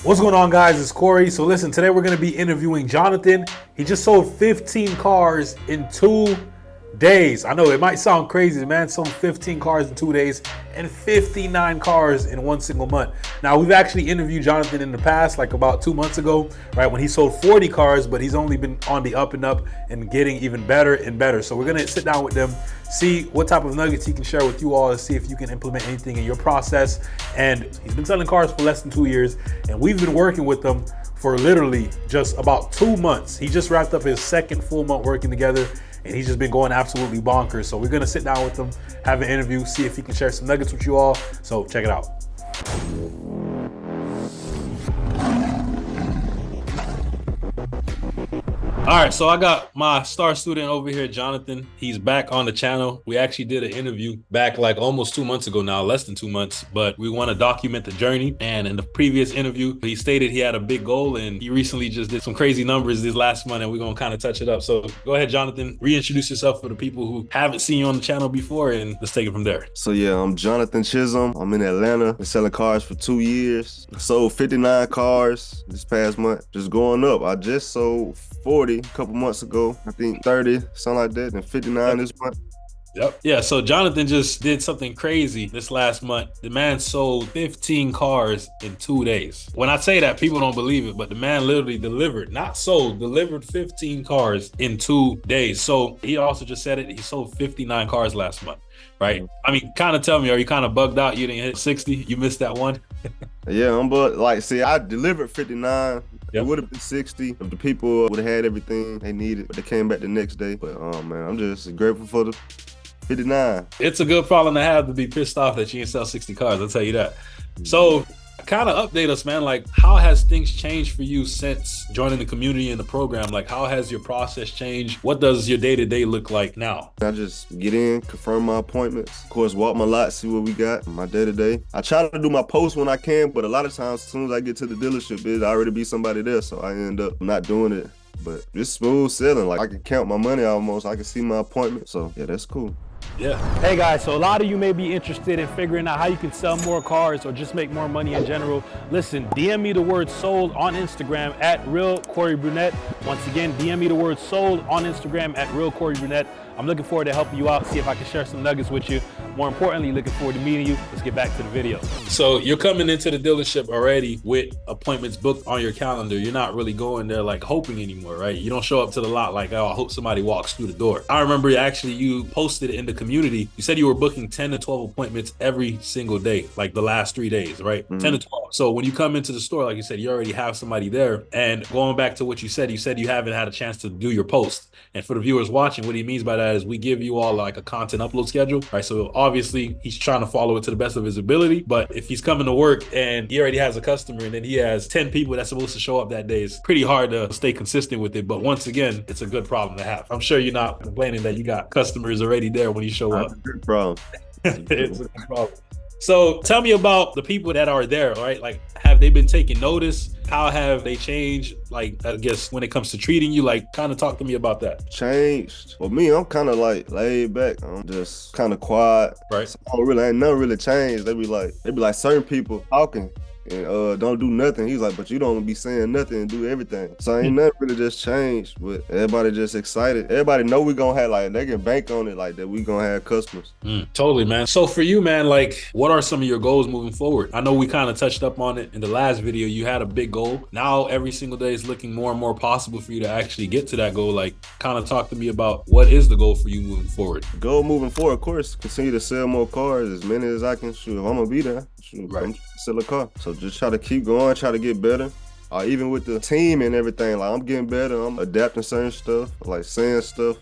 What's going on, guys? It's Corey. So listen, today we're going to be interviewing Jonathan. He just sold 15 cars in 2 days. I know it might sound crazy, man. Sold 15 cars in 2 days and 59 cars in one single month. Now, we've actually interviewed Jonathan in the past, like about 2 months ago, right, when he sold 40 cars, but he's only been on the up and up and getting even better and better. So we're going to sit down with them, see what type of nuggets he can share with you all, and see if you can implement anything in your process. And he's been selling cars for less than 2 years, and we've been working with them for literally just about 2 months. He just wrapped up his second full month working together, and he's just been going absolutely bonkers. So we're gonna sit down with him, have an interview, see if he can share some nuggets with you all. So check it out. All right, so I got my star student over here, Jonathan. He's back on the channel. We actually did an interview back like almost 2 months ago now, less than 2 months, but we want to document the journey. And in the previous interview, he stated he had a big goal, and he recently just did some crazy numbers this last month, and we're going to kind of touch it up. So go ahead, Jonathan, reintroduce yourself for the people who haven't seen you on the channel before, and let's take it from there. So yeah, I'm Jonathan Chisholm. I'm in Atlanta. Been selling cars for 2 years. Sold 59 cars this past month. Just going up. I just sold 40 a couple months ago. I think 30, something like that, and 59 this month. Yep. Yeah, so Jonathan just did something crazy this last month. The man sold 15 cars in 2 days. When I say that, people don't believe it, but the man literally delivered, not sold, delivered 15 cars in 2 days. So he also just said it, he sold 59 cars last month, right? I mean, kind of tell me, are you kind of bugged out? You didn't hit 60? You missed that one? Yeah, but like, see, I delivered 59. Yep. It would have been 60 if the people would have had everything they needed, but they came back the next day. But man, I'm just grateful for the 59. It's a good problem to have, to be pissed off that you didn't sell 60 cars, I'll tell you that. So kind of update us, man. Like, how has things changed for you since joining the community and the program? Like, how has your process changed? What does your day-to-day look like now? I just get in, confirm my appointments, of course, walk my lot, see what we got, my day-to-day. I try to do my posts when I can, but a lot of times, as soon as I get to the dealership, it already be somebody there, so I end up not doing it. But it's smooth selling. Like, I can count my money almost. I can see my appointment, so yeah, that's cool. Yeah. Hey guys, so a lot of you may be interested in figuring out how you can sell more cars or just make more money in general. Listen, DM me the word sold on Instagram at Real Corey Brunette. Once again, DM me the word sold on Instagram at Real Corey Brunette. I'm looking forward to helping you out, see if I can share some nuggets with you. More importantly, looking forward to meeting you. Let's get back to the video. So you're coming into the dealership already with appointments booked on your calendar. You're not really going there like hoping anymore, right? You don't show up to the lot like, oh, I hope somebody walks through the door. I remember actually you posted in the community, you said you were booking 10 to 12 appointments every single day, like the last 3 days, right? Mm-hmm. 10 to 12. So when you come into the store, like you said, you already have somebody there. And going back to what you said you haven't had a chance to do your post. And for the viewers watching, what he means by that is we give you all like a content upload schedule, right? So obviously he's trying to follow it to the best of his ability, but if he's coming to work and he already has a customer and then he has 10 people that's supposed to show up that day, it's pretty hard to stay consistent with it. But once again, it's a good problem to have. I'm sure you're not complaining that you got customers already there when you show up. That's a good problem. It's a good problem. So tell me about the people that are there, right? Like, have they been taking notice? How have they changed? Like, I guess when it comes to treating you, like, kind of talk to me about that. Changed. Well, me, I'm kind of like laid back. I'm just kind of quiet. Right. So ain't nothing really changed. They be like certain people talking and don't do nothing. He's like, but you don't be saying nothing and do everything. So ain't nothing really just changed, but everybody just excited. Everybody know we gonna have, like, they can bank on it, like that we gonna have customers. Totally, man. So for you, man, like, what are some of your goals moving forward? I know we kind of touched up on it in the last video. You had a big goal. Now every single day is looking more and more possible for you to actually get to that goal. Like, kind of talk to me about what is the goal for you moving forward? Goal moving forward, of course, continue to sell more cars, as many as I can. Shoot, if I'm gonna be there, shoot, right. I'm sell a car. So just try to keep going, try to get better. Even with the team and everything, like, I'm getting better. I'm adapting certain stuff, like saying stuff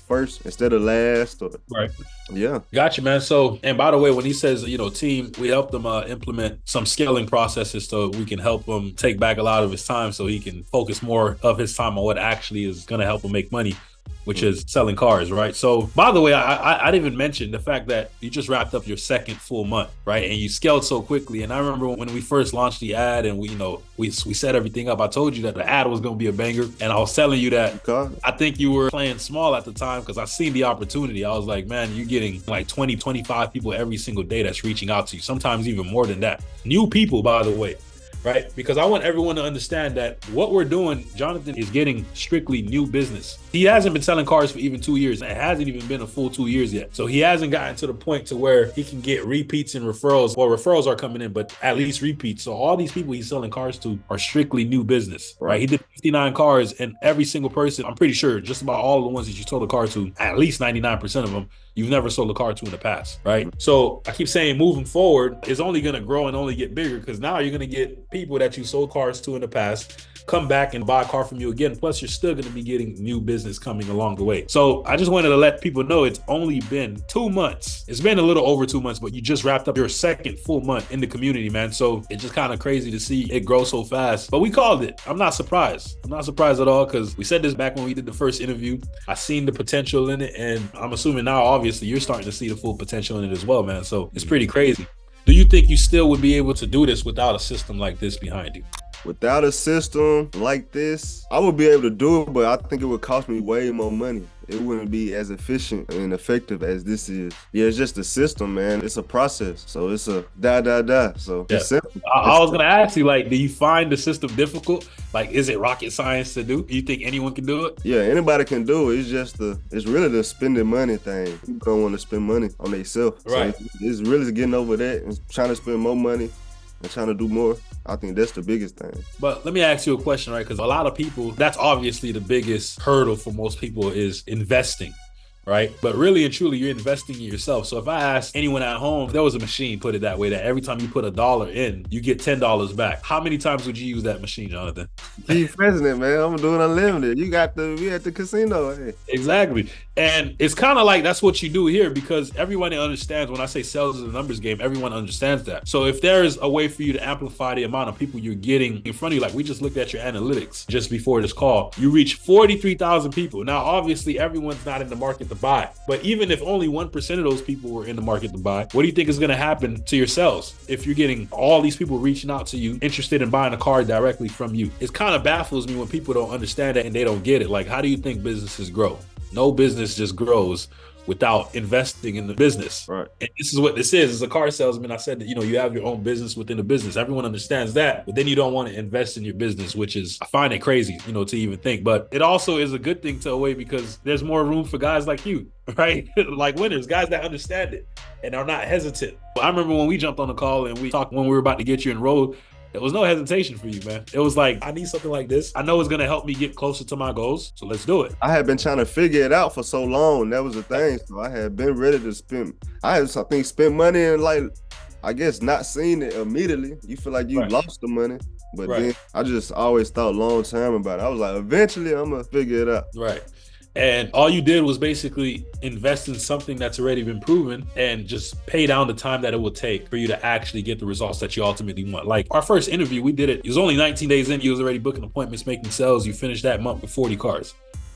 first instead of last. Right. Yeah. Gotcha, man. So, and by the way, when he says, team, we help them implement some scaling processes so we can help him take back a lot of his time so he can focus more of his time on what actually is going to help him make money, which is selling cars, right? So, by the way, I didn't even mention the fact that you just wrapped up your second full month, right? And you scaled so quickly. And I remember when we first launched the ad and we set everything up, I told you that the ad was going to be a banger. And I was telling you that I think you were playing small at the time because I seen the opportunity. I was like, man, you're getting like 20, 25 people every single day that's reaching out to you, sometimes even more than that. New people, by the way. right? Because I want everyone to understand that what we're doing, Jonathan is getting strictly new business. He hasn't been selling cars for even 2 years. It hasn't even been a full 2 years yet. So he hasn't gotten to the point to where he can get repeats and referrals. Well, referrals are coming in, but at least repeats. So all these people he's selling cars to are strictly new business, right? He did 59 cars, and every single person, I'm pretty sure, just about all the ones that you sold a car to, at least 99% of them, you've never sold a car to in the past, right? So I keep saying moving forward is only going to grow and only get bigger, because now you're going to get people that you sold cars to in the past come back and buy a car from you again. Plus, you're still going to be getting new business coming along the way. So I just wanted to let people know it's only been 2 months. It's been a little over 2 months, but you just wrapped up your second full month in the community, man. So it's just kind of crazy to see it grow so fast. But we called it. I'm not surprised. I'm not surprised at all, because we said this back when we did the first interview. I seen the potential in it, and I'm assuming now, obviously, you're starting to see the full potential in it as well, man. So it's pretty crazy. Do you think you still would be able to do this without a system like this behind you? Without a system like this, I would be able to do it, but I think it would cost me way more money. It wouldn't be as efficient and effective as this is. Yeah, it's just a system, man. It's a process. So it's a So yeah. It's simple. I was going to ask you, like, do you find the system difficult? Like, is it rocket science to do? Do you think anyone can do it? Yeah, anybody can do it. It's really the spending money thing. People don't want to spend money on themselves. Right. So it's really getting over that and trying to spend more money and trying to do more. I think that's the biggest thing. But let me ask you a question, right? Because a lot of people, that's obviously the biggest hurdle for most people is investing, right? But really and truly, you're investing in yourself. So if I ask anyone at home, if there was a machine, put it that way, that every time you put $1 in, you get $10 back. How many times would you use that machine, Jonathan? Keep pressing it, man. I'm doing unlimited. We at the casino. Hey. Exactly. And it's kind of like that's what you do here, because everyone understands when I say sales is a numbers game, everyone understands that. So if there is a way for you to amplify the amount of people you're getting in front of you, like we just looked at your analytics just before this call, you reach 43,000 people. Now, obviously, everyone's not in the market to buy, but even if only 1% of those people were in the market to buy, what do you think is going to happen to your sales if you're getting all these people reaching out to you, interested in buying a car directly from you? It kind of baffles me when people don't understand it and they don't get it. Like, how do you think businesses grow? No business just grows without investing in the business. Right. And this is what this is. As a car salesman, I said that, you have your own business within a business. Everyone understands that, but then you don't want to invest in your business, which is, I find it crazy, to even think. But it also is a good thing to a way, because there's more room for guys like you, right? Like winners, guys that understand it and are not hesitant. I remember when we jumped on the call and we talked when we were about to get you enrolled, there was no hesitation for you, man. It was like, I need something like this. I know it's going to help me get closer to my goals, so let's do it. I had been trying to figure it out for so long. That was the thing. So I had been ready to spend. I think spend money and, like, I guess not seeing it immediately. You feel like you lost the money. But then I just always thought long term about it. I was like, eventually I'm going to figure it out. Right. And all you did was basically invest in something that's already been proven and just pay down the time that it will take for you to actually get the results that you ultimately want. Like our first interview, we did it was only 19 days in. You was already booking appointments, making sales. You finished that month with 40 cars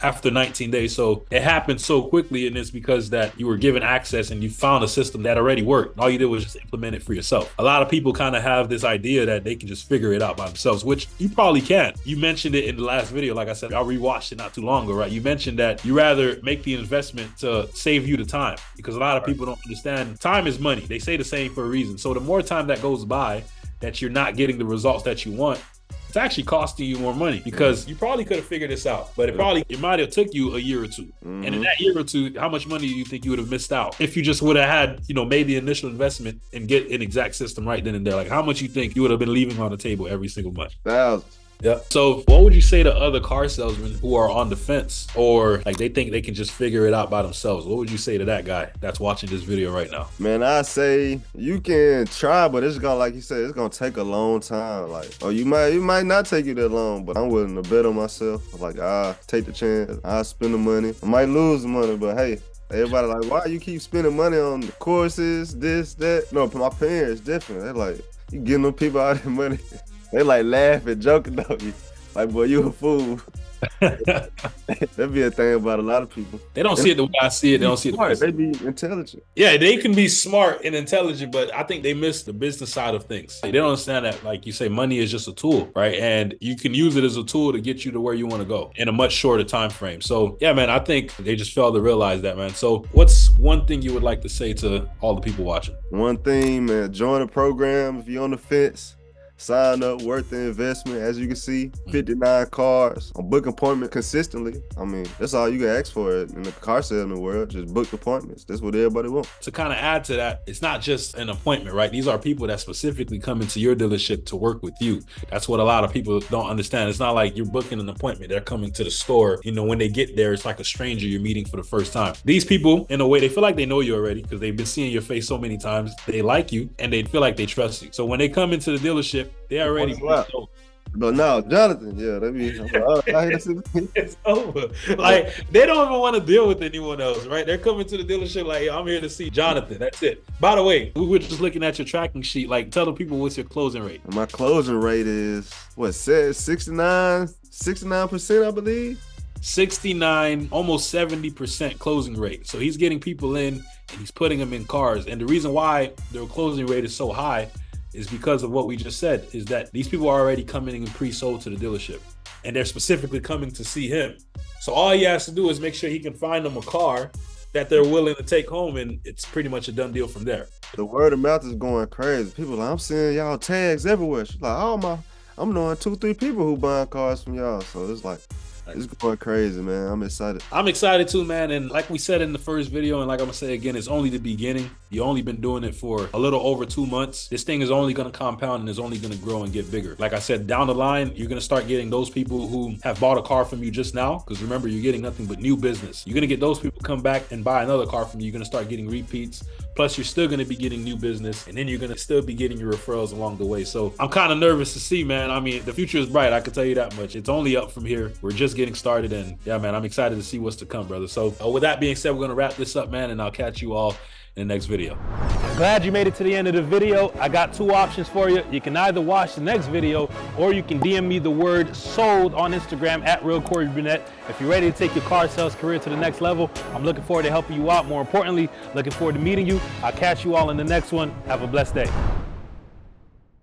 after 19 days. So it happened so quickly, and it's because that you were given access and you found a system that already worked. All you did was just implement it for yourself. A lot of people kind of have this idea that they can just figure it out by themselves, which you probably can. You mentioned it in the last video. Like I said, I rewatched it not too long ago, right? You mentioned that you rather make the investment to save you the time, because a lot of people don't understand time is money. They say the same for a reason. So the more time that goes by that you're not getting the results that you want, it's actually costing you more money, because you probably could have figured this out, but it might have took you a year or two. And in that year or two, how much money do you think you would have missed out if you just would have had, made the initial investment and get an exact system right then and there? Like, how much you think you would have been leaving on the table every single month? Thousands. Yeah. So what would you say to other car salesmen who are on the fence, or like they think they can just figure it out by themselves? What would you say to that guy that's watching this video right now? Man, I say you can try, but it's gonna, like you said, it's gonna take a long time. Like, it might not take you that long, but I'm willing to bet on myself. Like, I take the chance, I spend the money. I might lose the money, but hey, everybody like, why you keep spending money on the courses, this, that? No, my parents different. They're like, you getting them people all that money. They like laughing, joking about you. Like, boy, you a fool. That'd be a thing about a lot of people. They don't see it the way I see it. They don't see it the way They be intelligent. Yeah, they can be smart and intelligent, but I think they miss the business side of things. They don't understand that, like you say, money is just a tool, right? And you can use it as a tool to get you to where you want to go in a much shorter time frame. So yeah, man, I think they just fail to realize that, man. So what's one thing you would like to say to all the people watching? One thing, man, join the program if you're on the fence. sign up, worth the investment. As you can see, 59 cars. I book appointment consistently. I mean, that's all you can ask for in the car sale in the world. Just book appointments. That's what everybody wants. To kind of add to that, it's not just an appointment, right? These are people that specifically come into your dealership to work with you. That's what a lot of people don't understand. It's not like you're booking an appointment. They're coming to the store. You know, when they get there, it's like a stranger you're meeting for the first time. These people, in a way, they feel like they know you already because they've been seeing your face so many times. They like you and they feel like they trust you. So when they come into the dealership, they already But now, Jonathan, yeah, that be it's over. Like, they don't even want to deal with anyone else, right? They're coming to the dealership like, hey, I'm here to see Jonathan. That's it. By the way, we were just looking at your tracking sheet. Like, tell the people what's your closing rate. My closing rate is what, 69%, I believe. 69, almost 70% closing rate. So he's getting people in and he's putting them in cars. And the reason why their closing rate is so high is because of what we just said, is that these people are already coming in pre-sold to the dealership and they're specifically coming to see him. So all he has to do is make sure he can find them a car that they're willing to take home, and it's pretty much a done deal from there. The word of mouth is going crazy. People like, I'm seeing y'all tags everywhere. She's like, oh, I'm knowing 2-3 people who buying cars from y'all. So it's like, it's going crazy, man. I'm excited. I'm excited too, man. And like we said in the first video, and like I'm gonna say again, it's only the beginning. You've only been doing it for a little over 2 months. This thing is only gonna compound and is only gonna grow and get bigger. Like I said, down the line, you're gonna start getting those people who have bought a car from you just now, because remember, you're getting nothing but new business. You're gonna get those people come back and buy another car from you. You're gonna start getting repeats. Plus, you're still gonna be getting new business, and then you're gonna still be getting your referrals along the way. So I'm kind of nervous to see, man. I mean, the future is bright. I can tell you that much. It's only up from here. We're just getting started, and yeah, man, I'm excited to see what's to come, brother. So with that being said, we're gonna wrap this up, man, and I'll catch you all in the next video. Glad you made it to the end of the video. I got 2 options for you. You can either watch the next video or you can DM me the word sold on Instagram at Real Corey Brunette. If you're ready to take your car sales career to the next level, I'm looking forward to helping you out. More importantly, looking forward to meeting you. I'll catch you all in the next one. Have a blessed day.